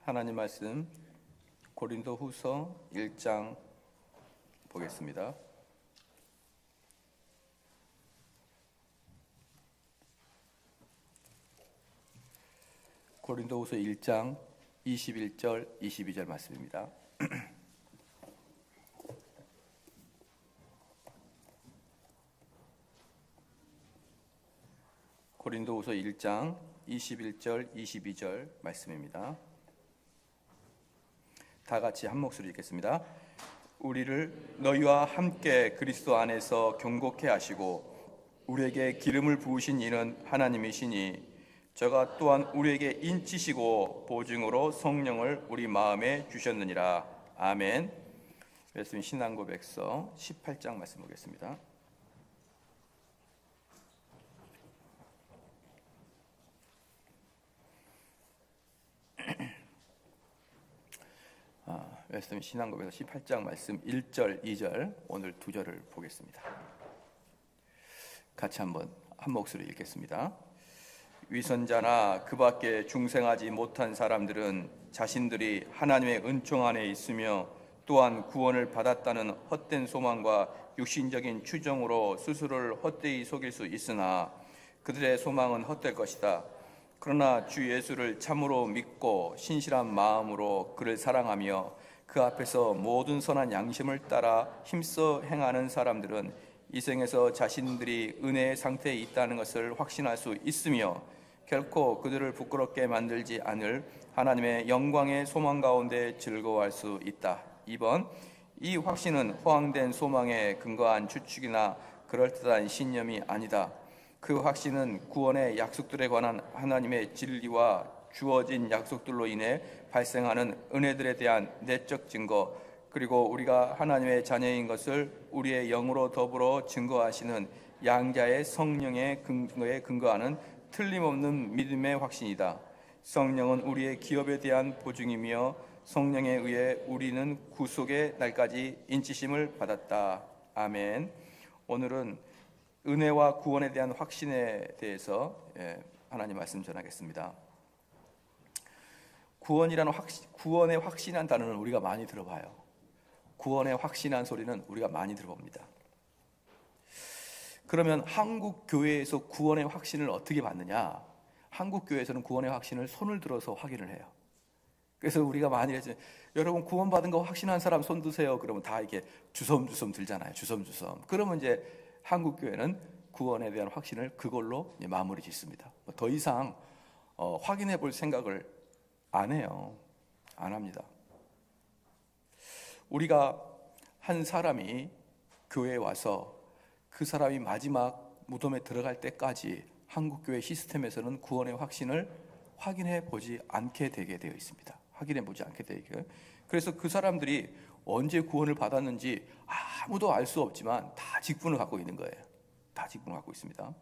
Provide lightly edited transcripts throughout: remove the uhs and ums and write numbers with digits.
하나님 말씀 고린도후서 1장 보겠습니다. 고린도후서 1장 21절 22절 말씀입니다. 고린도후서 1장 21절 22절 말씀입니다. 다 같이 한 목소리 읽겠습니다. 우리를 너희와 함께 그리스도 안에서 경고케 하시고 우리에게 기름을 부으신 이는 하나님이시니 저가 또한 우리에게 인치시고 보증으로 성령을 우리 마음에 주셨느니라. 아멘. 말씀 신앙고백서 18장 말씀 보겠습니다. 말씀 신앙고백서 18장 말씀 1절 2절 오늘 두 절을 보겠습니다. 같이 한번 한 목소리 읽겠습니다. 위선자나 그 밖에 중생하지 못한 사람들은 자신들이 하나님의 은총 안에 있으며 또한 구원을 받았다는 헛된 소망과 육신적인 추정으로 스스로를 헛되이 속일 수 있으나 그들의 소망은 헛될 것이다. 그러나 주 예수를 참으로 믿고 신실한 마음으로 그를 사랑하며 그 앞에서 모든 선한 양심을 따라 힘써 행하는 사람들은 이 생에서 자신들이 은혜의 상태에 있다는 것을 확신할 수 있으며 결코 그들을 부끄럽게 만들지 않을 하나님의 영광의 소망 가운데 즐거워할 수 있다. 2번, 이 확신은 허황된 소망에 근거한 추측이나 그럴듯한 신념이 아니다. 그 확신은 구원의 약속들에 관한 하나님의 진리와 주어진 약속들로 인해 발생하는 은혜들에 대한 내적 증거, 그리고 우리가 하나님의 자녀인 것을 우리의 영으로 더불어 증거하시는 양자의 성령의 근거에 근거하는 틀림없는 믿음의 확신이다. 성령은 우리의 기업에 대한 보증이며 성령에 의해 우리는 구속의 날까지 인치심을 받았다. 아멘. 오늘은 은혜와 구원에 대한 확신에 대해서 하나님 말씀 전하겠습니다. 구원의 확신한 단어는 우리가 많이 들어봐요. 구원의 확신한 소리는 우리가 많이 들어봅니다. 그러면 한국 교회에서 구원의 확신을 어떻게 받느냐? 한국 교회에서는 구원의 확신을 손을 들어서 확인을 해요. 그래서 우리가 많이 했죠. 여러분 구원 받은 거 확신한 사람 손 드세요. 그러면 다 이렇게 주섬주섬 들잖아요. 주섬주섬. 그러면 이제 한국 교회는 구원에 대한 확신을 그걸로 마무리 짓습니다. 더 이상 확인해 볼 생각을 안 해요. 안 합니다. 우리가 한 사람이 교회에 와서 그 사람이 마지막 무덤에 들어갈 때까지 한국교회 시스템에서는 구원의 확신을 확인해 보지 않게 되게 되어 있습니다. 확인해 보지 않게 되게. 그래서 그 사람들이 언제 구원을 받았는지 아무도 알 수 없지만 다 직분을 갖고 있는 거예요. 다 직분을 갖고 있습니다.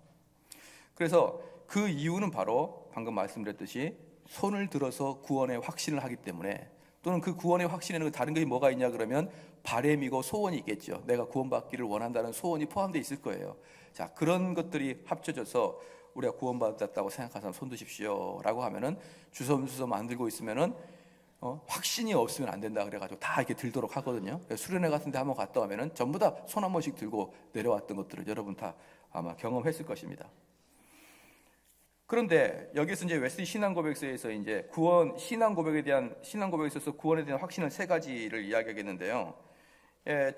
그래서 그 이유는 바로 방금 말씀드렸듯이 손을 들어서 구원의 확신을 하기 때문에, 또는 그 구원의 확신에는 다른 것이 뭐가 있냐 그러면 바램이고 소원이 있겠죠. 내가 구원받기를 원한다는 소원이 포함되어 있을 거예요. 자, 그런 것들이 합쳐져서 우리가 구원받았다고 생각하는 사람 손 드십시오 라고 하면은 주섬주섬 안 들고 있으면은 확신이 없으면 안 된다 그래가지고 다 이렇게 들도록 하거든요. 수련회 같은 데 한번 갔다 오면은 전부 다 손 한 번씩 들고 내려왔던 것들을 여러분 다 아마 경험했을 것입니다. 그런데 여기서 이제 웨슬리 신앙고백서에서 이제 신앙 고백에 있어서 구원에 대한 확신은 세 가지를 이야기하겠는데요.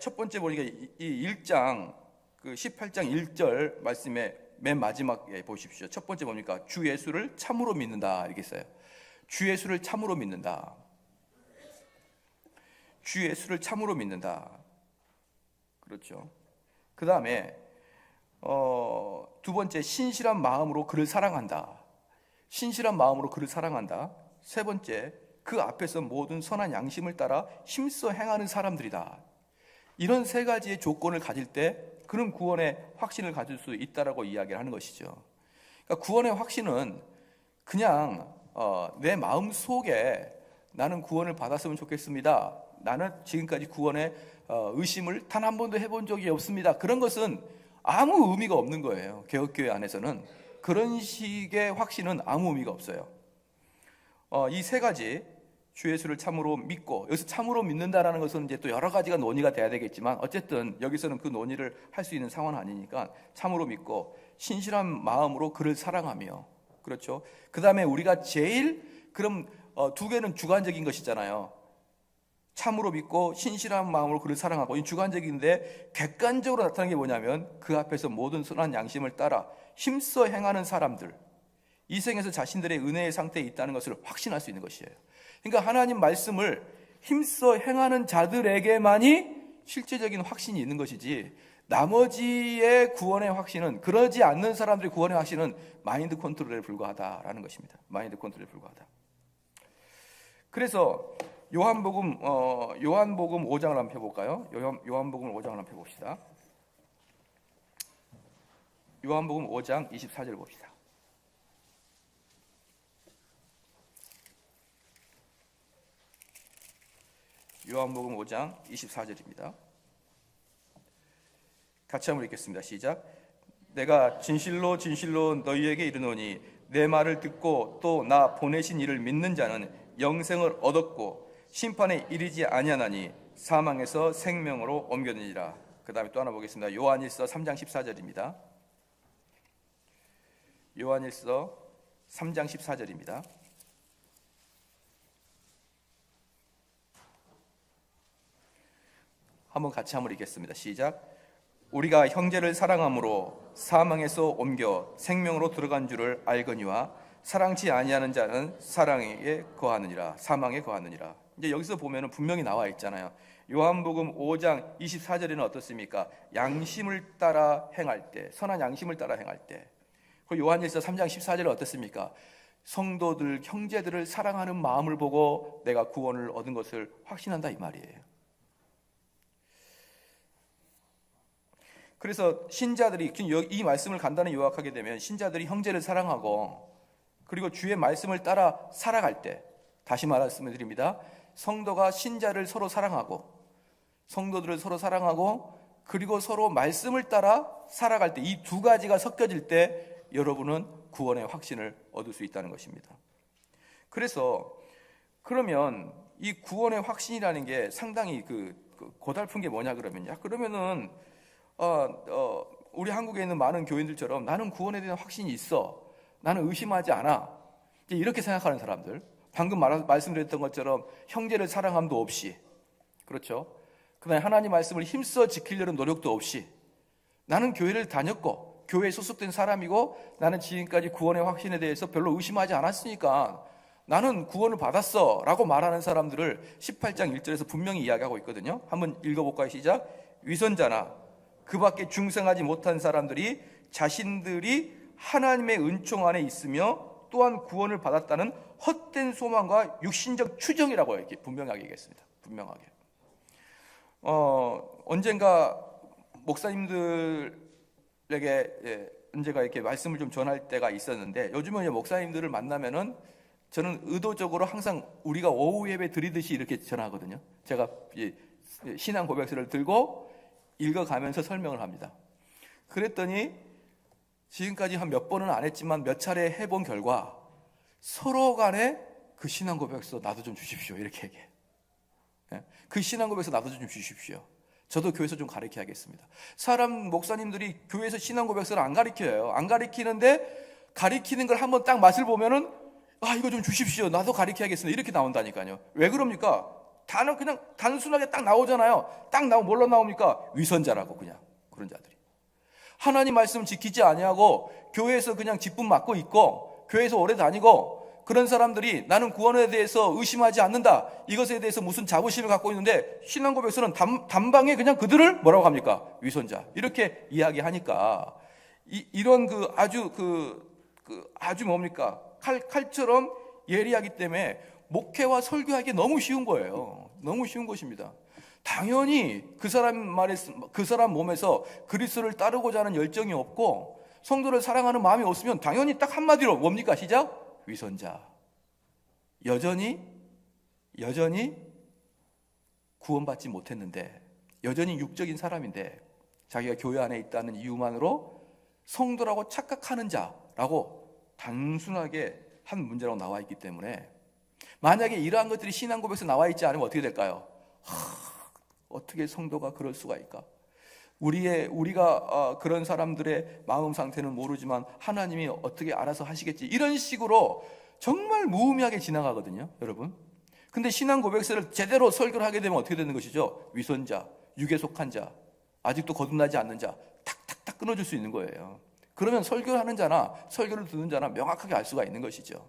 첫 번째 보니까 이 1장 그 18장 1절 말씀의 맨 마지막에 보십시오. 첫 번째 뭡니까? 주 예수를 참으로 믿는다 이렇게 써요. 주 예수를 참으로 믿는다. 주 예수를 참으로 믿는다. 그렇죠. 그 다음에 두 번째, 신실한 마음으로 그를 사랑한다. 신실한 마음으로 그를 사랑한다. 세 번째, 그 앞에서 모든 선한 양심을 따라 힘써 행하는 사람들이다. 이런 세 가지의 조건을 가질 때 그는 구원의 확신을 가질 수 있다라고 이야기를 하는 것이죠. 그러니까 구원의 확신은 그냥 내 마음 속에 나는 구원을 받았으면 좋겠습니다. 나는 지금까지 구원의 의심을 단 한 번도 해본 적이 없습니다. 그런 것은 아무 의미가 없는 거예요. 개혁교회 안에서는 그런 식의 확신은 아무 의미가 없어요. 이 세 가지 주 예수를 참으로 믿고, 여기서 참으로 믿는다라는 것은 이제 또 여러 가지가 논의가 돼야 되겠지만 어쨌든 여기서는 그 논의를 할 수 있는 상황은 아니니까 참으로 믿고 신실한 마음으로 그를 사랑하며, 그렇죠. 그 다음에 우리가 제일 그럼 두 개는 주관적인 것이잖아요. 참으로 믿고 신실한 마음으로 그를 사랑하고, 이 주관적인데 객관적으로 나타나는 게 뭐냐면 그 앞에서 모든 선한 양심을 따라 힘써 행하는 사람들, 이 생에서 자신들의 은혜의 상태에 있다는 것을 확신할 수 있는 것이에요. 그러니까 하나님 말씀을 힘써 행하는 자들에게만이 실제적인 확신이 있는 것이지, 나머지의 구원의 확신은, 그러지 않는 사람들의 구원의 확신은 마인드 컨트롤에 불과하다라는 것입니다. 마인드 컨트롤에 불과하다. 그래서 요한복음 5장을 한번 펴볼까요? 요한복음 5장을 한번 펴봅시다. 요한복음 5장 24절 봅시다. 요한복음 5장 24절입니다. 같이 한번 읽겠습니다. 시작. 내가 진실로 진실로 너희에게 이르노니 내 말을 듣고 또 나 보내신 이를 믿는 자는 영생을 얻었고 심판에 이르지 아니하나니 사망에서 생명으로 옮겨지니라. 그 다음에 또 하나 보겠습니다. 요한일서 3장 14절입니다. 요한일서 3장 14절입니다. 한번 같이 한번 읽겠습니다. 시작. 우리가 형제를 사랑함으로 사망에서 옮겨 생명으로 들어간 줄을 알거니와 사랑치 아니하는 자는 사랑에 거하느니라. 사망에 거하느니라. 이제 여기서 보면은 분명히 나와 있잖아요. 요한복음 5장 24절에는 어떻습니까? 양심을 따라 행할 때, 선한 양심을 따라 행할 때. 그리고 요한일서 3장 14절은 어떻습니까? 성도들, 형제들을 사랑하는 마음을 보고 내가 구원을 얻은 것을 확신한다, 이 말이에요. 그래서 신자들이, 이 말씀을 간단히 요약하게 되면 신자들이 형제를 사랑하고 그리고 주의 말씀을 따라 살아갈 때, 다시 말씀을 드립니다. 성도가 신자를 서로 사랑하고 성도들을 서로 사랑하고 그리고 서로 말씀을 따라 살아갈 때, 이 두 가지가 섞여질 때 여러분은 구원의 확신을 얻을 수 있다는 것입니다. 그래서 그러면 이 구원의 확신이라는 게 상당히 고달픈 게 뭐냐 그러면요. 그러면은 우리 한국에 있는 많은 교인들처럼 나는 구원에 대한 확신이 있어, 나는 의심하지 않아, 이렇게 생각하는 사람들, 방금 말씀드렸던 것처럼 형제를 사랑함도 없이, 그렇죠? 그 다음에 하나님 말씀을 힘써 지키려는 노력도 없이 나는 교회를 다녔고 교회에 소속된 사람이고 나는 지금까지 구원의 확신에 대해서 별로 의심하지 않았으니까 나는 구원을 받았어 라고 말하는 사람들을 18장 1절에서 분명히 이야기하고 있거든요. 한번 읽어볼까요? 시작. 위선자나 그 밖에 중생하지 못한 사람들이 자신들이 하나님의 은총 안에 있으며 또한 구원을 받았다는 헛된 소망과 육신적 추정이라고 이렇게 분명하게 얘기했습니다. 분명하게. 언젠가 목사님들에게 언제가 이렇게 말씀을 좀 전할 때가 있었는데, 요즘은 목사님들을 만나면은 저는 의도적으로 항상 우리가 오후 예배 드리듯이 이렇게 전하거든요. 제가 신앙 고백서를 들고 읽어가면서 설명을 합니다. 그랬더니 지금까지 한 몇 번은 안 했지만 몇 차례 해본 결과 서로 간에 그 신앙 고백서 나도 좀 주십시오 이렇게 얘기해. 그 신앙 고백서 나도 좀 주십시오. 저도 교회에서 좀 가르쳐야겠습니다. 사람 목사님들이 교회에서 신앙 고백서를 안 가르쳐요. 안 가르치는데 가르치는 걸 한번 딱 맛을 보면은 이거 좀 주십시오, 나도 가르쳐야겠습니다 이렇게 나온다니까요. 왜 그럽니까? 단어 그냥 단순하게 딱 나오잖아요. 딱 나오면 뭘로 나옵니까? 위선자라고. 그냥 그런 자들이 하나님 말씀 지키지 아니하고 교회에서 그냥 직분 맡고 있고 교회에서 오래 다니고 그런 사람들이 나는 구원에 대해서 의심하지 않는다, 이것에 대해서 무슨 자부심을 갖고 있는데 신앙 고백서는 단방에 그냥 그들을 뭐라고 합니까? 위선자 이렇게 이야기하니까 이런 아주 뭡니까? 칼처럼 예리하기 때문에 목회와 설교하기 너무 쉬운 거예요. 너무 쉬운 것입니다. 당연히 그 사람 몸에서 그리스도를 따르고자 하는 열정이 없고 성도를 사랑하는 마음이 없으면 당연히 딱 한마디로 뭡니까? 시작. 위선자. 여전히 구원받지 못했는데, 여전히 육적인 사람인데 자기가 교회 안에 있다는 이유만으로 성도라고 착각하는 자라고 단순하게 한 문제라고 나와 있기 때문에 만약에 이러한 것들이 신앙 고백에서 나와 있지 않으면 어떻게 될까요? 어떻게 성도가 그럴 수가 있까? 우리가 그런 사람들의 마음 상태는 모르지만 하나님이 어떻게 알아서 하시겠지, 이런 식으로 정말 무의미하게 지나가거든요, 여러분. 근데 신앙 고백서를 제대로 설교를 하게 되면 어떻게 되는 것이죠? 위선자, 육에 속한 자, 아직도 거듭나지 않는 자, 탁탁탁 끊어줄 수 있는 거예요. 그러면 설교를 하는 자나 설교를 듣는 자나 명확하게 알 수가 있는 것이죠.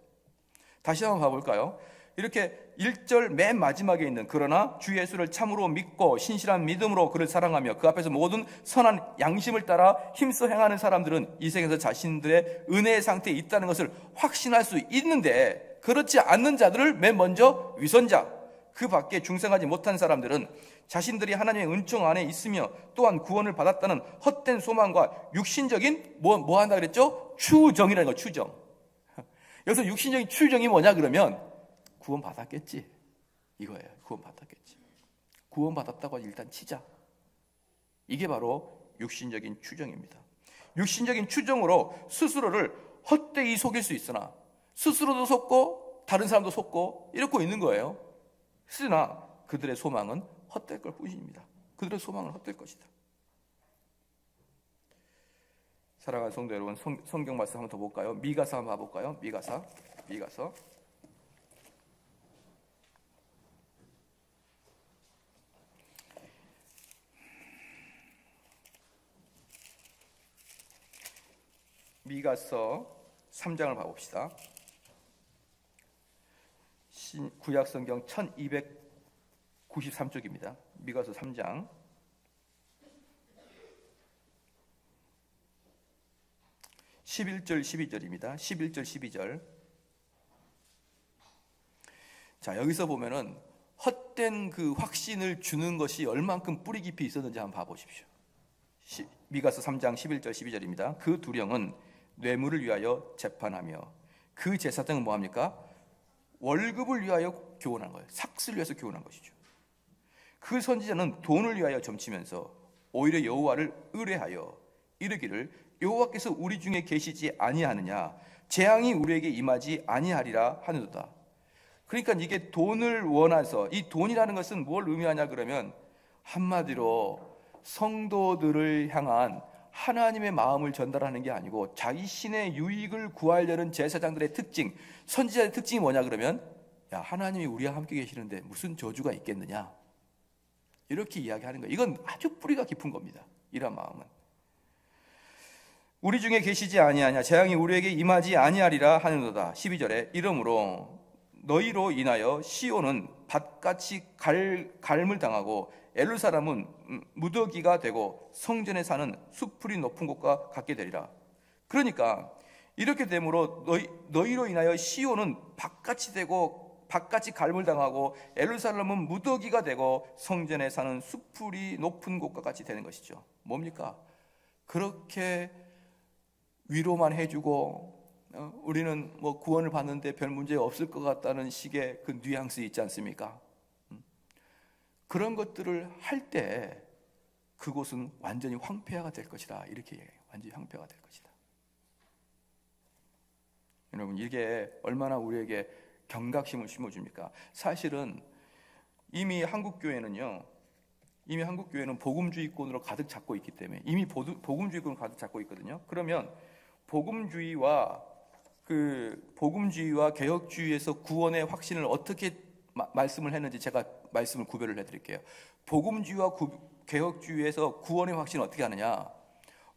다시 한번 봐볼까요? 이렇게 1절 맨 마지막에 있는 그러나 주 예수를 참으로 믿고 신실한 믿음으로 그를 사랑하며 그 앞에서 모든 선한 양심을 따라 힘써 행하는 사람들은 이 세상에서 자신들의 은혜의 상태에 있다는 것을 확신할 수 있는데, 그렇지 않는 자들을 맨 먼저 위선자, 그 밖에 중생하지 못한 사람들은 자신들이 하나님의 은총 안에 있으며 또한 구원을 받았다는 헛된 소망과 육신적인 뭐 한다 그랬죠? 추정이라는 거, 추정. 여기서 육신적인 추정이 뭐냐 그러면 구원 받았겠지 이거예요. 구원 받았겠지. 구원 받았다고 일단 치자. 이게 바로 육신적인 추정입니다. 육신적인 추정으로 스스로를 헛되이 속일 수 있으나 스스로도 속고 다른 사람도 속고 이러고 있는 거예요. 그러나 그들의 소망은 헛될 걸 뿐입니다. 그들의 소망은 헛될 것이다. 사랑하는 성도 여러분, 성경 말씀 한번 더 볼까요? 미가서 한번 봐볼까요? 미가서 미가서 3장을 봐봅시다. 구약 성경 1293쪽입니다. 미가서 3장 11절 12절입니다. 11절 12절. 자, 여기서 보면은 헛된 그 확신을 주는 것이 얼만큼 뿌리 깊이 있었는지 한번 봐보십시오. 미가서 3장 11절 12절입니다. 그 두령은 뇌물을 위하여 재판하며 그 제사장은 뭐합니까? 월급을 위하여 교훈한 거예요. 삭슬을 위해서 교훈한 것이죠. 그 선지자는 돈을 위하여 점치면서 오히려 여호와를 의뢰하여 이르기를 여호와께서 우리 중에 계시지 아니하느냐, 재앙이 우리에게 임하지 아니하리라 하느도다. 그러니까 이게 돈을 원해서, 이 돈이라는 것은 뭘 의미하냐 그러면 한마디로 성도들을 향한 하나님의 마음을 전달하는 게 아니고 자신의 유익을 구하려는 제사장들의 특징, 선지자의 특징이 뭐냐 그러면, 야, 하나님이 우리와 함께 계시는데 무슨 저주가 있겠느냐, 이렇게 이야기하는 거예요. 이건 아주 뿌리가 깊은 겁니다. 이런 마음은. 우리 중에 계시지 아니하냐, 재앙이 우리에게 임하지 아니하리라 하는도다. 12절에 이러므로 너희로 인하여 시온은 밭같이 갈물 당하고 예루살렘은 무더기가 되고 성전에 사는 숲풀이 높은 곳과 같게 되리라. 그러니까 이렇게 되므로 너희로 인하여 시온은 밭같이 갈물 당하고 예루살렘은 무더기가 되고 성전에 사는 숲풀이 높은 곳과 같이 되는 것이죠. 뭡니까? 그렇게 위로만 해주고 우리는 뭐 구원을 받는데 별 문제 없을 것 같다는 식의 그 뉘앙스 있지 않습니까? 그런 것들을 할 때 그곳은 완전히 황폐화가 될 것이다, 이렇게 얘기해요. 완전히 황폐화가 될 것이다. 여러분, 이게 얼마나 우리에게 경각심을 심어줍니까? 사실은 이미 한국 교회는 복음주의권으로 가득 잡고 있기 때문에, 이미 복음주의권으로 가득 잡고 있거든요. 그러면 복음주의와 개혁주의에서 구원의 확신을 어떻게 말씀을 했는지 제가 말씀을 구별을 해드릴게요. 복음주의와 개혁주의에서 구원의 확신을 어떻게 하느냐?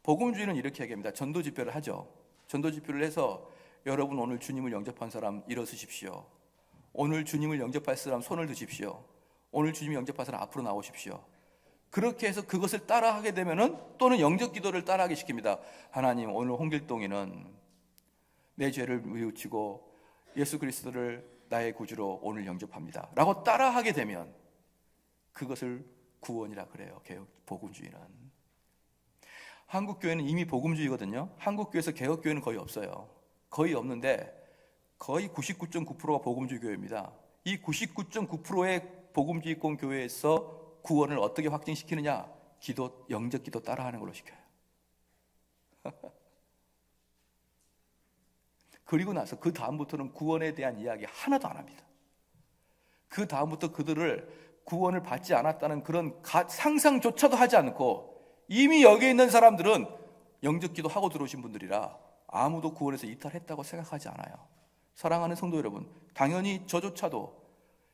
복음주의는 이렇게 얘기합니다. 전도집회를 하죠. 전도집회를 해서 여러분 오늘 주님을 영접한 사람 일어서십시오. 오늘 주님을 영접할 사람 손을 드십시오. 오늘 주님을 영접한 사람 앞으로 나오십시오. 그렇게 해서 그것을 따라하게 되면은, 또는 영접 기도를 따라하게 시킵니다. 하나님, 오늘 홍길동이는 내 죄를 뉘우치고 예수 그리스도를 나의 구주로 오늘 영접합니다 라고 따라하게 되면 그것을 구원이라 그래요. 개혁 복음주의는. 한국교회는 이미 복음주의거든요. 한국교회에서 개혁교회는 거의 없어요. 거의 없는데 거의 99.9%가 복음주의 교회입니다. 이 99.9%의 복음주의권 교회에서 구원을 어떻게 확증시키느냐? 영접 기도 따라하는 걸로 시켜요. 그리고 나서 그 다음부터는 구원에 대한 이야기 하나도 안 합니다. 그 다음부터 그들을 구원을 받지 않았다는 그런 상상조차도 하지 않고 이미 여기 있는 사람들은 영접기도 하고 들어오신 분들이라 아무도 구원에서 이탈했다고 생각하지 않아요. 사랑하는 성도 여러분, 당연히 저조차도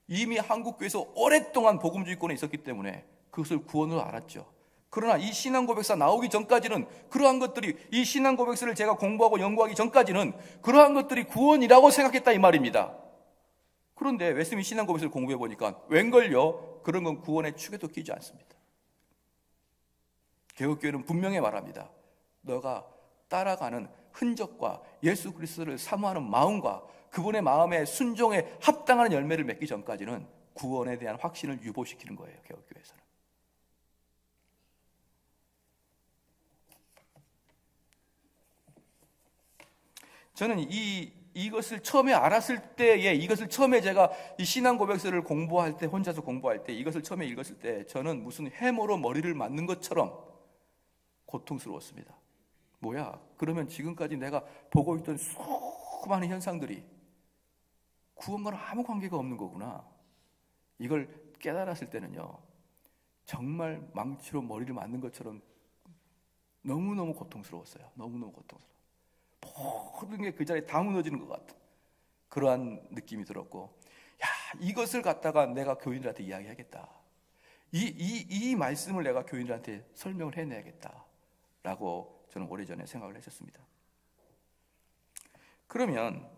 이미 한국교회에서 오랫동안 복음주의권에 있었기 때문에 그것을 구원으로 알았죠. 그러나 이 신앙고백서 나오기 전까지는 그러한 것들이, 이 신앙고백서를 제가 공부하고 연구하기 전까지는 그러한 것들이 구원이라고 생각했다 이 말입니다. 그런데 웨스민 신앙고백서를 공부해 보니까 웬걸요? 그런 건 구원의 축에도 끼지 않습니다. 개혁교회는 분명히 말합니다. 너가 따라가는 흔적과 예수 그리스도를 사모하는 마음과 그분의 마음에 순종에 합당한 열매를 맺기 전까지는 구원에 대한 확신을 유보시키는 거예요. 개혁교회에서는. 저는 이것을 처음에 알았을 때에, 이것을 처음에 제가 이 신앙 고백서를 공부할 때, 혼자서 공부할 때, 이것을 처음에 읽었을 때 저는 무슨 해머로 머리를 맞는 것처럼 고통스러웠습니다. 뭐야? 그러면 지금까지 내가 보고 있던 수많은 현상들이 구원과는 아무 관계가 없는 거구나. 이걸 깨달았을 때는요, 정말 망치로 머리를 맞는 것처럼 너무너무 고통스러웠어요. 너무너무 고통스러워요. 모든 게 그 자리에 다 무너지는 것 같은 그러한 느낌이 들었고, 야, 이것을 갖다가 내가 교인들한테 이야기하겠다. 이 말씀을 내가 교인들한테 설명을 해내야겠다라고 저는 오래전에 생각을 했었습니다. 그러면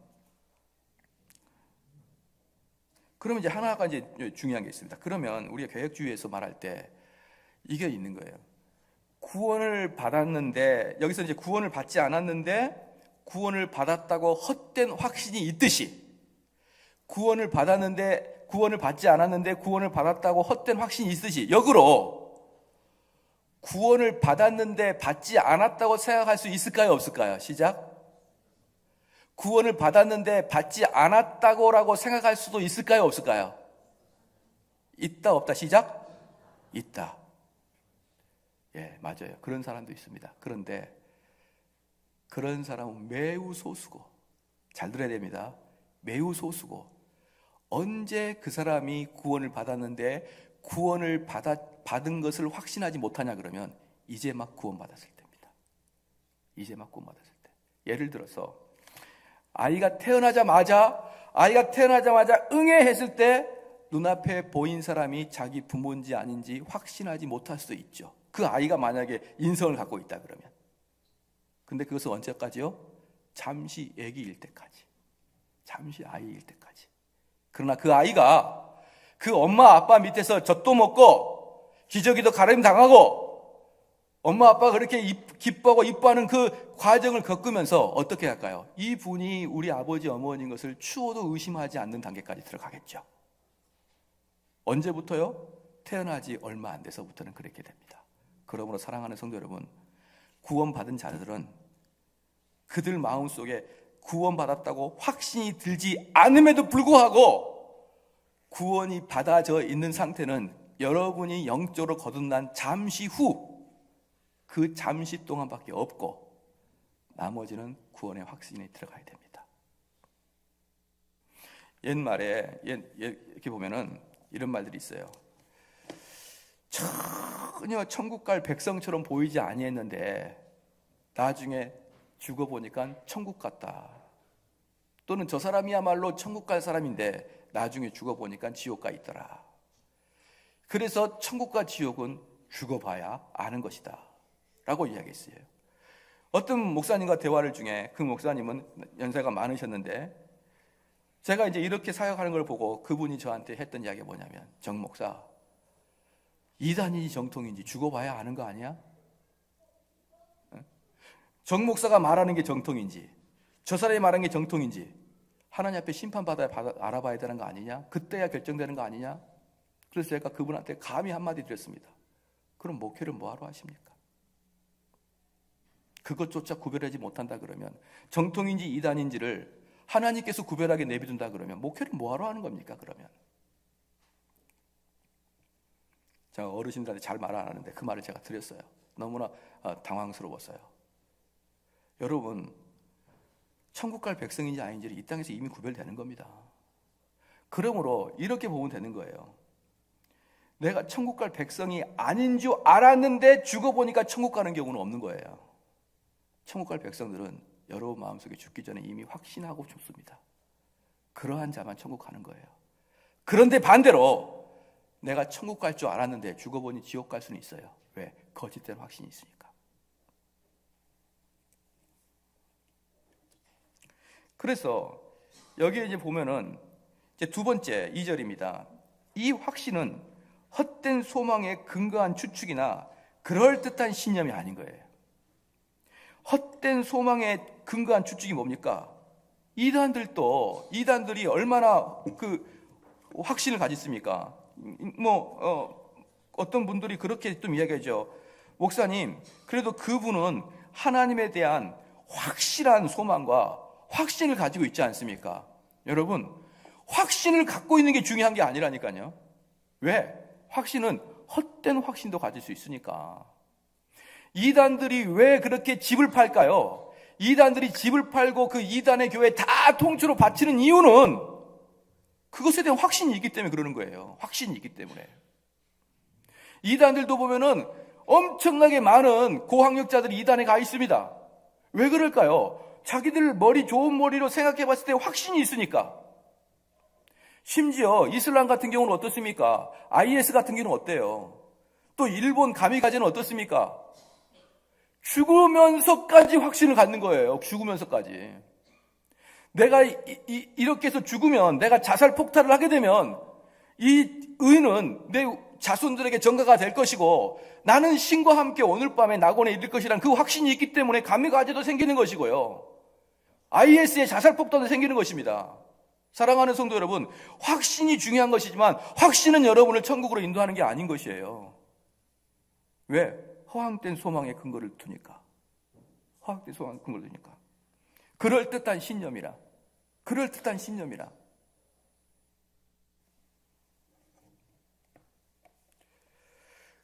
이제 하나가 이제 중요한 게 있습니다. 그러면 우리가 개혁주의에서 말할 때 이게 있는 거예요. 구원을 받았는데, 여기서 이제 구원을 받지 않았는데 구원을 받았다고 헛된 확신이 있듯이, 구원을 받았는데 구원을 받지 않았는데 구원을 받았다고 헛된 확신이 있듯이, 역으로 구원을 받았는데 받지 않았다고 생각할 수 있을까요, 없을까요? 시작. 구원을 받았는데 받지 않았다고라고 생각할 수도 있을까요, 없을까요? 있다, 없다. 시작. 있다. 예, 맞아요. 그런 사람도 있습니다. 그런데 그런 사람은 매우 소수고, 잘 들어야 됩니다. 매우 소수고, 언제 그 사람이 구원을 받았는데 구원을 받은 것을 확신하지 못하냐 그러면 이제 막 구원받았을 때입니다. 이제 막 구원받았을 때. 예를 들어서 아이가 태어나자마자 응애 했을 때 눈앞에 보인 사람이 자기 부모인지 아닌지 확신하지 못할 수도 있죠. 그 아이가 만약에 인성을 갖고 있다 그러면. 근데 그것은 언제까지요? 잠시 아기일 때까지. 잠시 아이일 때까지. 그러나 그 아이가 그 엄마 아빠 밑에서 젖도 먹고 기저귀도 가림 당하고 엄마 아빠가 그렇게 기뻐하고 이뻐하는 그 과정을 겪으면서 어떻게 할까요? 이 분이 우리 아버지 어머니인 것을 추호도 의심하지 않는 단계까지 들어가겠죠. 언제부터요? 태어나지 얼마 안 돼서부터는 그렇게 됩니다. 그러므로 사랑하는 성도 여러분, 구원받은 자들은 그들 마음속에 구원받았다고 확신이 들지 않음에도 불구하고 구원이 받아져 있는 상태는 여러분이 영적으로 거듭난 잠시 후, 그 잠시 동안밖에 없고 나머지는 구원의 확신이 들어가야 됩니다. 옛말에 이렇게 보면은 이런 말들이 있어요. 전혀 천국 갈 백성처럼 보이지 아니했는데 나중에 죽어보니까 천국 같다. 또는 저 사람이야말로 천국 갈 사람인데 나중에 죽어보니까 지옥 가 있더라. 그래서 천국과 지옥은 죽어봐야 아는 것이다 라고 이야기했어요. 어떤 목사님과 대화를 중에, 그 목사님은 연세가 많으셨는데 제가 이제 이렇게 사역하는 걸 보고 그분이 저한테 했던 이야기가 뭐냐면, 정 목사, 이단인지 정통인지 죽어봐야 아는 거 아니야? 정 목사가 말하는 게 정통인지, 저 사람이 말하는 게 정통인지 하나님 앞에 심판받아야 알아봐야 되는 거 아니냐? 그때야 결정되는 거 아니냐? 그래서 제가 그분한테 감히 한마디 드렸습니다. 그럼 목회를 뭐하러 하십니까? 그것조차 구별하지 못한다 그러면, 정통인지 이단인지를 하나님께서 구별하게 내비둔다 그러면 목회를 뭐하러 하는 겁니까? 그러면 제가 어르신들한테 잘 말 안 하는데 그 말을 제가 드렸어요. 너무나 당황스러웠어요. 여러분, 천국 갈 백성인지 아닌지를 이 땅에서 이미 구별되는 겁니다. 그러므로 이렇게 보면 되는 거예요. 내가 천국 갈 백성이 아닌 줄 알았는데 죽어보니까 천국 가는 경우는 없는 거예요. 천국 갈 백성들은 여러분 마음속에 죽기 전에 이미 확신하고 죽습니다. 그러한 자만 천국 가는 거예요. 그런데 반대로 내가 천국 갈 줄 알았는데 죽어보니 지옥 갈 수는 있어요. 왜? 거짓된 확신이 있으니까. 그래서 여기에 이제 보면은 이제 두 번째 2절입니다. 이 확신은 헛된 소망에 근거한 추측이나 그럴듯한 신념이 아닌 거예요. 헛된 소망에 근거한 추측이 뭡니까? 이단들이 얼마나 그 확신을 가졌습니까? 어떤 분들이 그렇게 좀 이야기하죠. 목사님, 그래도 그분은 하나님에 대한 확실한 소망과 확신을 가지고 있지 않습니까? 여러분, 확신을 갖고 있는 게 중요한 게 아니라니까요. 왜? 확신은 헛된 확신도 가질 수 있으니까. 이단들이 왜 그렇게 집을 팔까요? 이단들이 집을 팔고 그 이단의 교회 다 통째로 바치는 이유는 그것에 대한 확신이 있기 때문에 그러는 거예요. 확신이 있기 때문에. 이단들도 보면은 엄청나게 많은 고학력자들이 이단에 가 있습니다. 왜 그럴까요? 자기들 좋은 머리로 생각해 봤을 때 확신이 있으니까. 심지어 이슬람 같은 경우는 어떻습니까? IS 같은 경우는 어때요? 또 일본 가미가제는 어떻습니까? 죽으면서까지 확신을 갖는 거예요. 죽으면서까지. 내가 이렇게 해서 죽으면, 내가 자살 폭발을 하게 되면 이 의는 내 자손들에게 전가가 될 것이고 나는 신과 함께 오늘 밤에 낙원에 이를 것이라는 그 확신이 있기 때문에 가미가제도 생기는 것이고요. IS의 자살 폭탄도 생기는 것입니다. 사랑하는 성도 여러분, 확신이 중요한 것이지만 확신은 여러분을 천국으로 인도하는 게 아닌 것이에요. 왜? 허황된 소망의 근거를 두니까. 허황된 소망의 근거를 두니까. 그럴듯한 신념이라.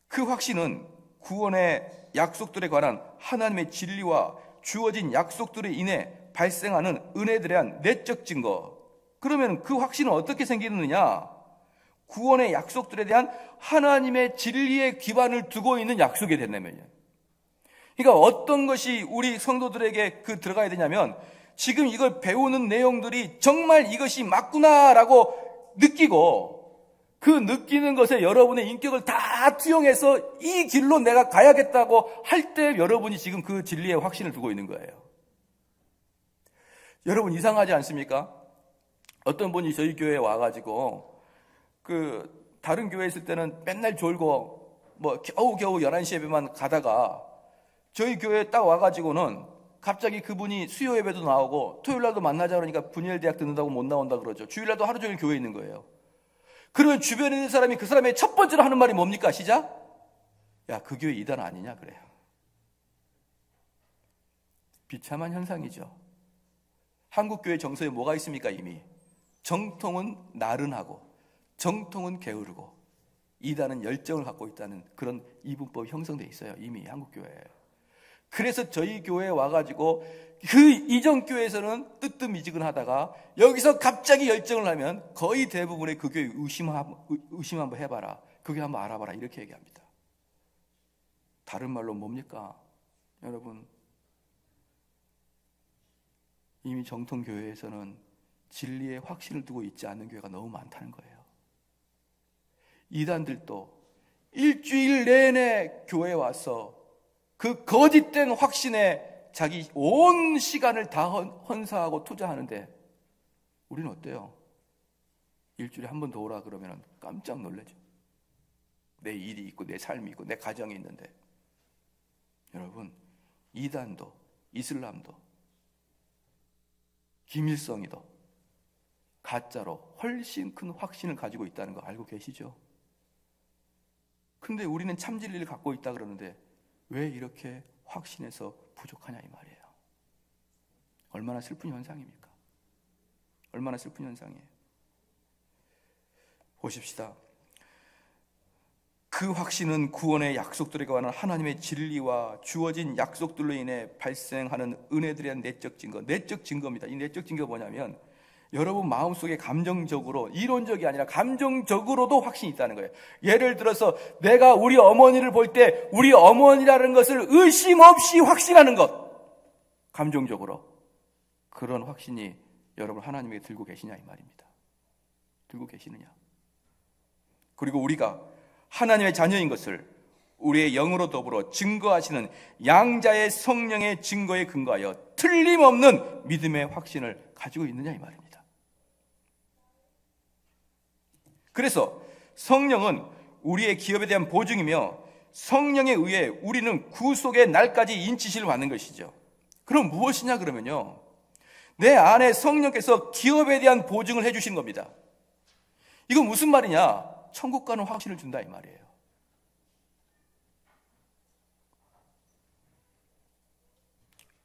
그 확신은 구원의 약속들에 관한 하나님의 진리와 주어진 약속들에 인해 발생하는 은혜들에 대한 내적 증거. 그러면 그 확신은 어떻게 생기느냐? 구원의 약속들에 대한 하나님의 진리의 기반을 두고 있는 약속이 된다면요. 그러니까 어떤 것이 우리 성도들에게 들어가야 되냐면, 지금 이걸 배우는 내용들이 정말 이것이 맞구나라고 느끼고, 그 느끼는 것에 여러분의 인격을 다 투영해서 이 길로 내가 가야겠다고 할 때 여러분이 지금 그 진리에 확신을 두고 있는 거예요. 여러분, 이상하지 않습니까? 어떤 분이 저희 교회에 와가지고 다른 교회에 있을 때는 맨날 졸고 겨우겨우 11시 예배만 가다가 저희 교회에 딱 와가지고는 갑자기 그분이 수요 예배도 나오고 토요일날도 만나자 그러니까 분열대학 듣는다고 못 나온다 그러죠. 주일날도 하루 종일 교회에 있는 거예요. 그러면 주변에 있는 사람이 그 사람의 첫 번째로 하는 말이 뭡니까? 시작? 야, 그 교회 이단 아니냐 그래요. 비참한 현상이죠. 한국 교회 정서에 뭐가 있습니까? 이미 정통은 나른하고 정통은 게으르고 이단은 열정을 갖고 있다는 그런 이분법이 형성되어 있어요. 이미 한국 교회에. 그래서 저희 교회에 와가지고 그 이전 교회에서는 뜨뜻미지근하다가 여기서 갑자기 열정을 하면 거의 대부분의 그 교회 의심 한번 해봐라, 그 교회 한번 알아봐라 이렇게 얘기합니다. 다른 말로 뭡니까? 여러분, 이미 정통 교회에서는 진리에 확신을 두고 있지 않는 교회가 너무 많다는 거예요. 이단들도 일주일 내내 교회에 와서 그 거짓된 확신에 자기 온 시간을 다 헌사하고 투자하는데 우리는 어때요? 일주일에 한 번 더 오라 그러면 깜짝 놀라죠. 내 일이 있고 내 삶이 있고 내 가정이 있는데. 여러분, 이단도 이슬람도 김일성이도 가짜로 훨씬 큰 확신을 가지고 있다는 거 알고 계시죠? 근데 우리는 참 진리를 갖고 있다 그러는데 왜 이렇게 확신해서 부족하냐 이 말이에요. 얼마나 슬픈 현상입니까? 얼마나 슬픈 현상이에요. 보십시다. 그 확신은 구원의 약속들에 관한 하나님의 진리와 주어진 약속들로 인해 발생하는 은혜들에 대한 내적 증거, 내적 증거입니다. 이 내적 증거가 뭐냐면 여러분 마음속에 감정적으로, 이론적이 아니라 감정적으로도 확신이 있다는 거예요. 예를 들어서 내가 우리 어머니를 볼 때 우리 어머니라는 것을 의심 없이 확신하는 것, 감정적으로. 그런 확신이 여러분 하나님에게 들고 계시냐 이 말입니다. 들고 계시느냐. 그리고 우리가 하나님의 자녀인 것을 우리의 영으로 더불어 증거하시는 양자의 성령의 증거에 근거하여 틀림없는 믿음의 확신을 가지고 있느냐 이 말입니다. 그래서 성령은 우리의 기업에 대한 보증이며 성령에 의해 우리는 구속의 날까지 인치시를 받는 것이죠. 그럼 무엇이냐 그러면요, 내 안에 성령께서 기업에 대한 보증을 해주신 겁니다. 이건 무슨 말이냐? 천국 가는 확신을 준다 이 말이에요.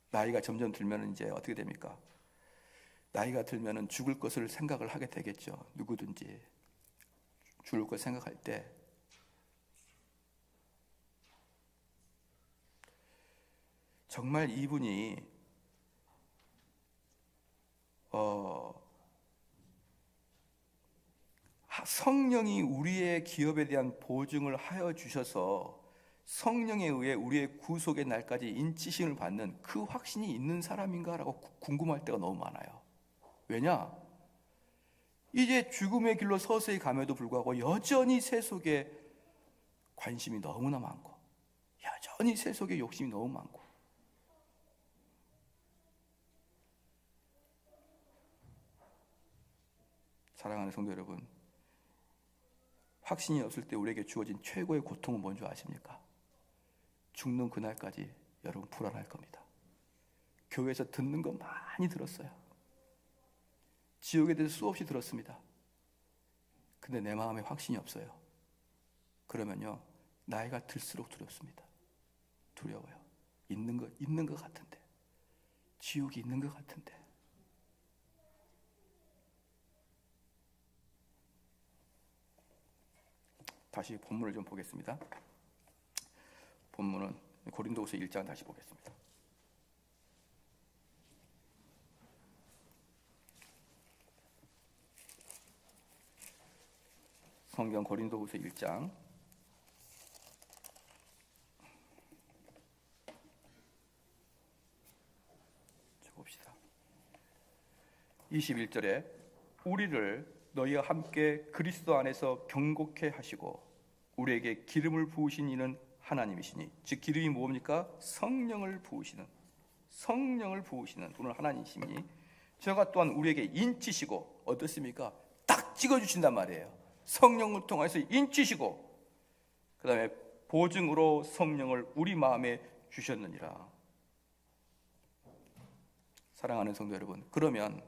나이가 점점 들면 이제 어떻게 됩니까? 나이가 들면 죽을 것을 생각을 하게 되겠죠. 누구든지 죽을 것 생각할 때 정말 이분이 성령이 우리의 기업에 대한 보증을 하여 주셔서 성령에 의해 우리의 구속의 날까지 인치심을 받는 그 확신이 있는 사람인가라고 궁금할 때가 너무 많아요. 왜냐? 이제 죽음의 길로 서서히 감에도 불구하고 여전히 세속에 관심이 너무나 많고 여전히 세속에 욕심이 너무 많고, 사랑하는 성도 여러분, 확신이 없을 때 우리에게 주어진 최고의 고통은 뭔지 아십니까? 죽는 그날까지 여러분 불안할 겁니다. 교회에서 듣는 거 많이 들었어요. 지옥에 대해서 수없이 들었습니다. 근데 내 마음에 확신이 없어요. 그러면요, 나이가 들수록 두렵습니다. 두려워요. 있는 것 같은데, 지옥이 있는 것 같은데. 다시 본문을 좀 보겠습니다. 본문은 고린도후서 1장 다시 보겠습니다. 성경 고린도후서 1장 봅시다. 21절에 우리를 너희와 함께 그리스도 안에서 경고케 하시고 우리에게 기름을 부으신 이는 하나님이시니, 즉 기름이 뭡니까? 성령을 부으시는 분은 하나님이시니 저가 또한 우리에게 인치시고 어떻습니까? 딱 찍어주신단 말이에요. 성령을 통해서 인치시고 그 다음에 보증으로 성령을 우리 마음에 주셨느니라. 사랑하는 성도 여러분, 그러면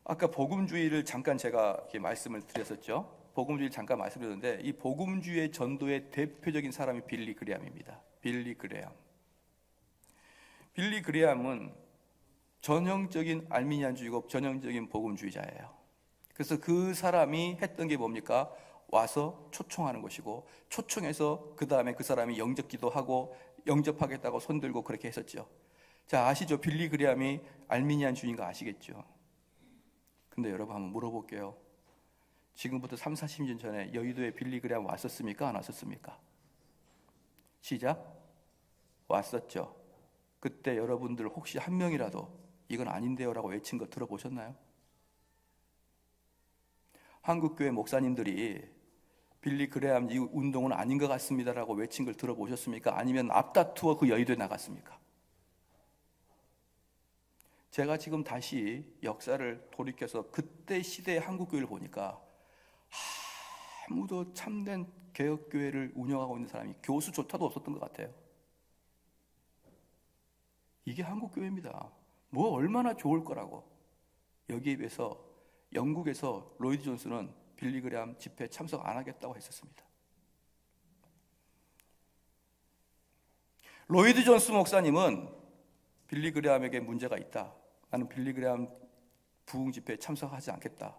아까 복음주의를 잠깐 제가 이렇게 말씀을 드렸었죠. 복음주의를 잠깐 말씀드렸는데 이 복음주의의 전도의 대표적인 사람이 빌리 그레함입니다. 빌리 그레함은 전형적인 알미니안주의고 전형적인 복음주의자예요. 그래서 그 사람이 했던 게 뭡니까? 와서 초청하는 것이고, 초청해서 그 다음에 그 사람이 영접기도 하고 영접하겠다고 손들고 그렇게 했었죠. 자, 아시죠? 빌리 그레함이 알미니안주의인 거 아시겠죠? 근데 여러분 한번 물어볼게요. 지금부터 30-40년 전에 여의도에 빌리 그레함 왔었습니까? 안 왔었습니까? 시작. 왔었죠. 그때 여러분들 혹시 한 명이라도 이건 아닌데요 라고 외친 거 들어보셨나요? 한국교회 목사님들이 빌리 그레함 이 운동은 아닌 것 같습니다 라고 외친 걸 들어보셨습니까? 아니면 앞다투어 그 여의도에 나갔습니까? 제가 지금 다시 역사를 돌이켜서 그때 시대의 한국교회를 보니까 아무도 참된 개혁교회를 운영하고 있는 사람이 교수조차도 없었던 것 같아요. 이게 한국교회입니다. 뭐 얼마나 좋을 거라고. 여기에 비해서 영국에서 로이드 존스는 빌리 그레함 집회에 참석 안 하겠다고 했었습니다. 로이드 존스 목사님은 빌리 그레함에게 문제가 있다, 나는 빌리 그레함 부흥 집회에 참석하지 않겠다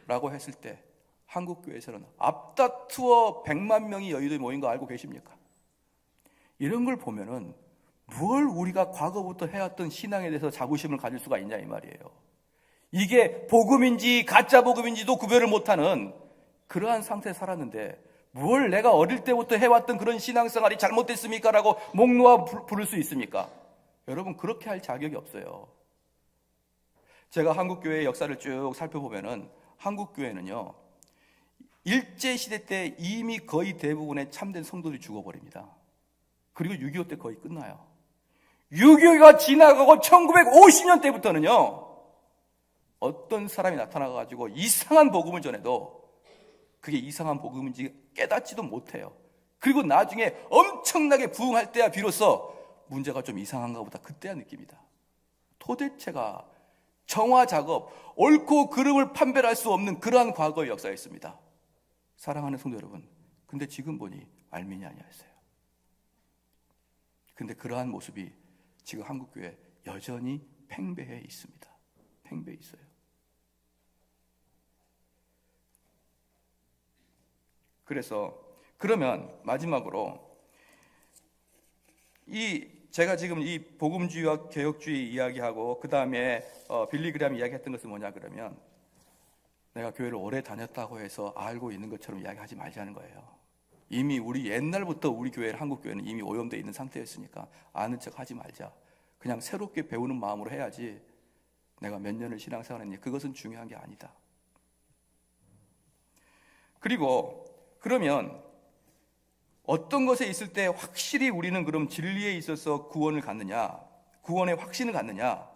라고 했을 때 한국교회에서는 앞다투어 100만 명이 여의도에 모인 거 알고 계십니까? 이런 걸 보면은 뭘 우리가 과거부터 해왔던 신앙에 대해서 자부심을 가질 수가 있냐 이 말이에요. 이게 복음인지 가짜 복음인지도 구별을 못하는 그러한 상태에 살았는데 뭘 내가 어릴 때부터 해왔던 그런 신앙생활이 잘못됐습니까? 라고 목 놓아 부를 수 있습니까? 여러분, 그렇게 할 자격이 없어요. 제가 한국교회의 역사를 쭉 살펴보면은 한국교회는요, 일제시대 때 이미 거의 대부분의 참된 성도들이 죽어버립니다. 그리고 6.25 때 거의 끝나요. 6.25가 지나가고 1950년 때부터는요, 어떤 사람이 나타나가지고 이상한 복음을 전해도 그게 이상한 복음인지 깨닫지도 못해요. 그리고 나중에 엄청나게 부흥할 때야 비로소 문제가 좀 이상한가 보다 그때야 느낍니다. 도대체가 정화 작업, 옳고 그름을 판별할 수 없는 그러한 과거의 역사였습니다. 사랑하는 성도 여러분, 근데 지금 보니 알미니아니었어요. 근데 그러한 모습이 지금 한국교회에 여전히 팽배해 있습니다. 팽배해 있어요. 그래서 그러면 마지막으로 제가 지금 이 복음주의와 개혁주의 이야기하고 그 다음에 빌리그램이 이야기했던 것은 뭐냐 그러면 내가 교회를 오래 다녔다고 해서 알고 있는 것처럼 이야기하지 말자는 거예요. 이미 우리 옛날부터 우리 교회는 한국교회는 이미 오염되어 있는 상태였으니까 아는 척 하지 말자. 그냥 새롭게 배우는 마음으로 해야지 내가 몇 년을 신앙생활했니 그것은 중요한 게 아니다. 그리고 그러면 어떤 것에 있을 때 확실히 우리는 그럼 진리에 있어서 구원을 갖느냐, 구원의 확신을 갖느냐,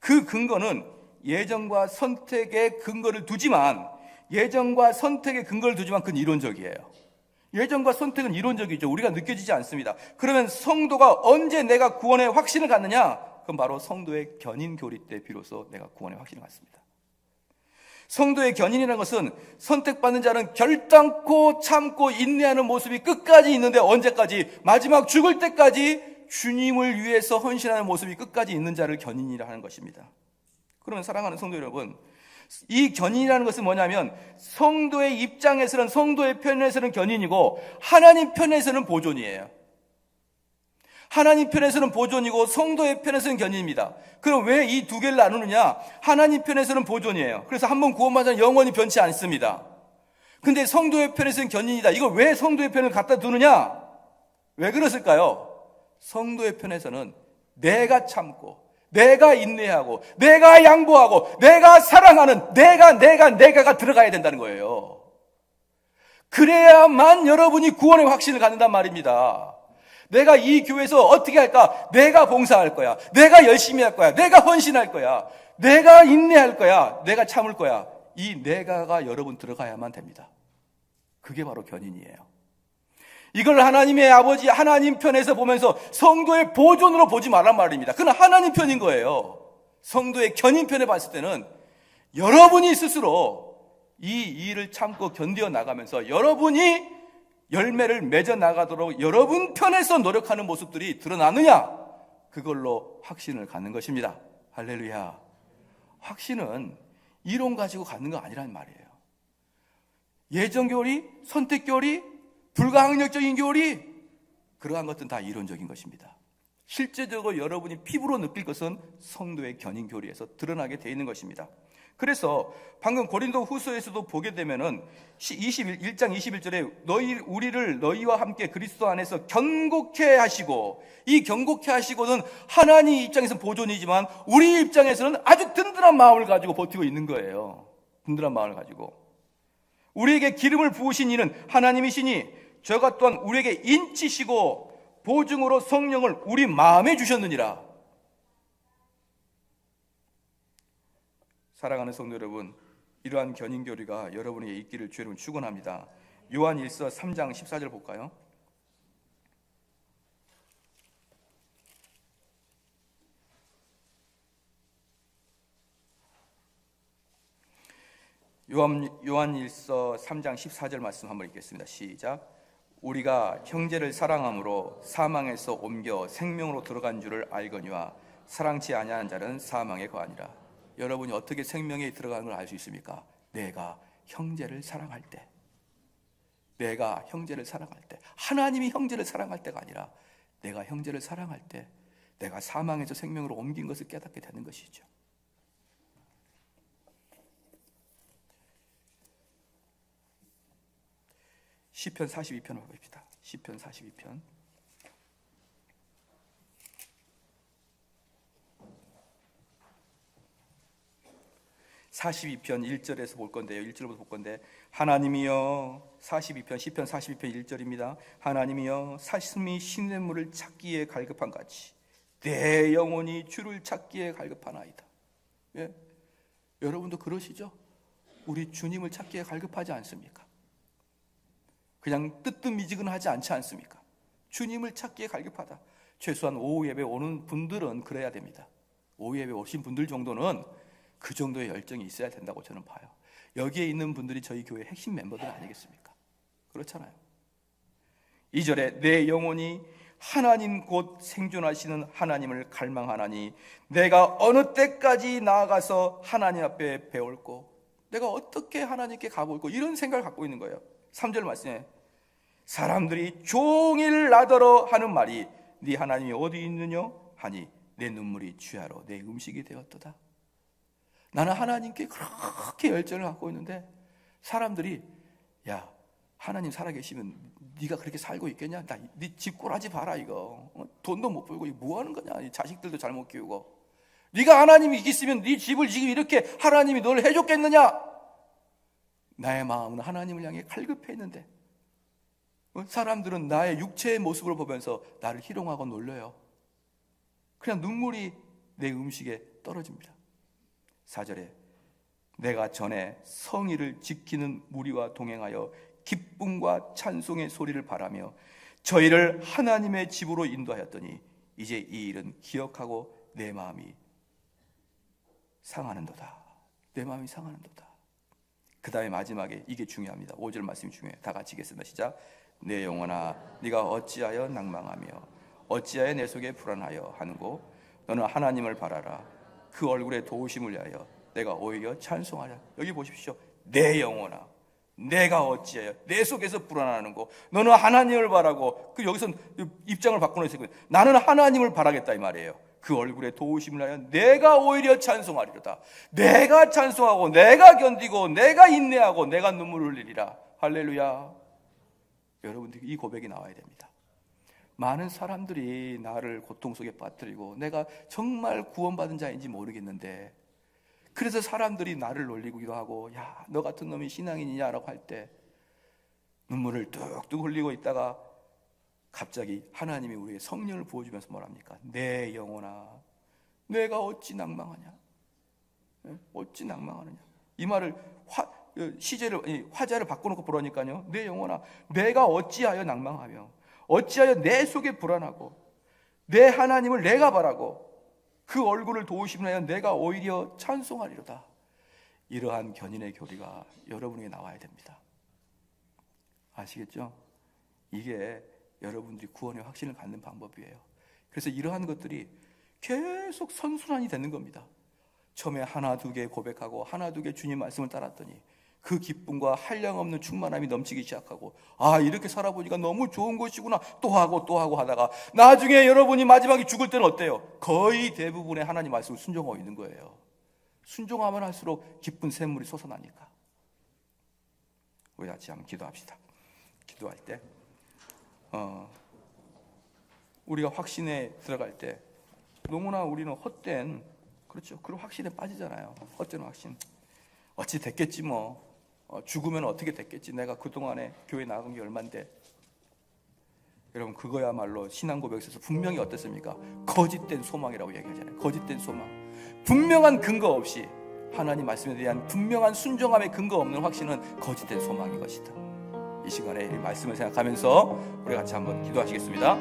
그 근거는 예정과 선택의 근거를 두지만 그건 이론적이에요. 예정과 선택은 이론적이죠. 우리가 느껴지지 않습니다. 그러면 성도가 언제 내가 구원의 확신을 갖느냐? 그건 바로 성도의 견인교리 때 비로소 내가 구원의 확신을 갖습니다. 성도의 견인이라는 것은 선택받는 자는 결단코 참고 인내하는 모습이 끝까지 있는데 언제까지? 마지막 죽을 때까지 주님을 위해서 헌신하는 모습이 끝까지 있는 자를 견인이라 하는 것입니다. 그러면 사랑하는 성도 여러분, 이 견인이라는 것은 뭐냐면 성도의 입장에서는, 성도의 편에서는 견인이고 하나님 편에서는 보존이에요. 하나님 편에서는 보존이고 성도의 편에서는 견인입니다. 그럼 왜 이 두 개를 나누느냐? 하나님 편에서는 보존이에요. 그래서 한번 구원받으면 영원히 변치 않습니다. 근데 성도의 편에서는 견인이다. 이걸 왜 성도의 편을 갖다 두느냐? 왜 그랬을까요? 성도의 편에서는 내가 참고, 내가 인내하고, 내가 양보하고, 내가 사랑하는 내가가 들어가야 된다는 거예요. 그래야만 여러분이 구원의 확신을 갖는단 말입니다. 내가 이 교회에서 어떻게 할까? 내가 봉사할 거야. 내가 열심히 할 거야. 내가 헌신할 거야. 내가 인내할 거야. 내가 참을 거야. 이 내가가 여러분 들어가야만 됩니다. 그게 바로 견인이에요. 이걸 하나님의 아버지 하나님 편에서 보면서 성도의 보존으로 보지 말란 말입니다. 그건 하나님 편인 거예요. 성도의 견인 편에 봤을 때는 여러분이 스스로 이 일을 참고 견디어 나가면서 여러분이 열매를 맺어 나가도록 여러분 편에서 노력하는 모습들이 드러나느냐? 그걸로 확신을 갖는 것입니다. 할렐루야. 확신은 이론 가지고 갖는 거 아니란 말이에요. 예정교리, 선택교리, 불가항력적인 교리, 그러한 것들은 다 이론적인 것입니다. 실제적으로 여러분이 피부로 느낄 것은 성도의 견인교리에서 드러나게 되어 있는 것입니다. 그래서 방금 고린도 후서에서도 보게 되면은 1장 21절에 우리를 너희와 함께 그리스도 안에서 견고케 하시고, 이 견고케 하시고는 하나님 입장에서는 보존이지만 우리 입장에서는 아주 든든한 마음을 가지고 버티고 있는 거예요. 든든한 마음을 가지고. 우리에게 기름을 부으신 이는 하나님이시니 저가 또한 우리에게 인치시고 보증으로 성령을 우리 마음에 주셨느니라. 사랑하는 성도 여러분, 이러한 견인교리가 여러분에게 있기를 주의 이름으로 축원합니다. 요한일서 3장 14절 볼까요? 요한일서 3장 14절 말씀 한번 읽겠습니다. 시작. 우리가 형제를 사랑함으로 사망에서 옮겨 생명으로 들어간 줄을 알거니와 사랑치 아니하는 자는 사망에 거하니라. 여러분이 어떻게 생명에 들어가는 걸 알 수 있습니까? 내가 형제를 사랑할 때, 내가 형제를 사랑할 때, 하나님이 형제를 사랑할 때가 아니라 내가 형제를 사랑할 때 내가 사망에서 생명으로 옮긴 것을 깨닫게 되는 것이죠. 시편 42편을 봅시다. 시편 42편. 42편 1절에서 볼 건데요. 1절부터 볼 건데, 하나님이여, 42편 시편 42편 1절입니다. 하나님이여, 사슴이 시냇물을 찾기에 갈급한 같이 내 영혼이 주를 찾기에 갈급하나이다. 예? 여러분도 그러시죠? 우리 주님을 찾기에 갈급하지 않습니까? 그냥 뜨뜻미지근하지 않지 않습니까? 주님을 찾기에 갈급하다. 최소한 오후 예배 오는 분들은 그래야 됩니다. 오후 예배 오신 분들 정도는 그 정도의 열정이 있어야 된다고 저는 봐요. 여기에 있는 분들이 저희 교회 핵심 멤버들 아니겠습니까? 그렇잖아요. 2절에 내 영혼이 하나님 곧 생존하시는 하나님을 갈망하나니 내가 어느 때까지 나아가서 하나님 앞에 배울고, 내가 어떻게 하나님께 가볼고, 이런 생각을 갖고 있는 거예요. 3절 말씀에 사람들이 종일 나더러 하는 말이 네 하나님이 어디 있느냐 하니 내 눈물이 주야로 내 음식이 되었도다. 나는 하나님께 그렇게 열정을 갖고 있는데 사람들이 야, 하나님 살아계시면 네가 그렇게 살고 있겠냐? 네 집 꼬라지 봐라 이거. 돈도 못 벌고 뭐 하는 거냐? 자식들도 잘못 키우고. 네가 하나님이 있으면 네 집을 지금 이렇게 하나님이 널 해줬겠느냐? 나의 마음은 하나님을 향해 갈급했는데 사람들은 나의 육체의 모습을 보면서 나를 희롱하고 놀려요. 그냥 눈물이 내 음식에 떨어집니다. 4절에 내가 전에 성의를 지키는 무리와 동행하여 기쁨과 찬송의 소리를 바라며 저희를 하나님의 집으로 인도하였더니 이제 이 일은 기억하고 내 마음이 상하는도다. 내 마음이 상하는도다. 그 다음에 마지막에 이게 중요합니다. 5절 말씀이 중요해요. 다 같이 읽겠습니다. 시작. 내 영혼아 네가 어찌하여 낭망하며 어찌하여 내 속에 불안하여 하는고 너는 하나님을 바라라. 그 얼굴에 도우심을 위하여 내가 오히려 찬송하라. 여기 보십시오. 내 영혼아 내가 어찌하여 내 속에서 불안하는 거 너는 하나님을 바라고. 그 여기서 입장을 바꿔놓으시고 나는 하나님을 바라겠다 이 말이에요. 그 얼굴에 도우심을 하여 내가 오히려 찬송하리로다. 내가 찬송하고 내가 견디고 내가 인내하고 내가 눈물을 흘리리라. 할렐루야. 여러분들 이 고백이 나와야 됩니다. 많은 사람들이 나를 고통 속에 빠뜨리고 내가 정말 구원받은 자인지 모르겠는데 그래서 사람들이 나를 놀리기도 하고 야, 너 같은 놈이 신앙인이냐라고 할 때 눈물을 뚝뚝 흘리고 있다가 갑자기 하나님이 우리에게 성령을 부어주면서 뭐랍니까? 내 영혼아 내가 어찌 낭망하냐? 어찌 낭망하느냐? 이 말을 화자를 바꿔놓고 보라니까요. 내 영혼아 내가 어찌하여 낭망하며 어찌하여 내 속에 불안하고 내 하나님을 내가 바라고 그 얼굴을 도우심을 하여 내가 오히려 찬송하리로다. 이러한 견인의 교리가 여러분에게 나와야 됩니다. 아시겠죠? 이게 여러분들이 구원의 확신을 갖는 방법이에요. 그래서 이러한 것들이 계속 선순환이 되는 겁니다. 처음에 하나 두 개 고백하고 하나 두 개 주님 말씀을 따랐더니 그 기쁨과 한량없는 충만함이 넘치기 시작하고 아 이렇게 살아보니까 너무 좋은 것이구나 또 하고 하다가 나중에 여러분이 마지막에 죽을 때는 어때요? 거의 대부분의 하나님 말씀을 순종하고 있는 거예요. 순종하면 할수록 기쁜 샘물이 솟아나니까. 우리 같이 한번 기도합시다. 기도할 때 우리가 확신에 들어갈 때 너무나 우리는 헛된 그렇죠. 그런 확신에 빠지잖아요. 헛된 확신. 어찌 됐겠지 뭐. 죽으면 어떻게 됐겠지. 내가 그동안에 교회 나간 게 얼만데. 여러분 그거야말로 신앙 고백에서 분명히 어땠습니까? 거짓된 소망이라고 얘기하잖아요. 거짓된 소망. 분명한 근거 없이 하나님 말씀에 대한 분명한 순종함의 근거 없는 확신은 거짓된 소망인 것이다. 이 시간에 이 말씀을 생각하면서 우리 같이 한번 기도하시겠습니다.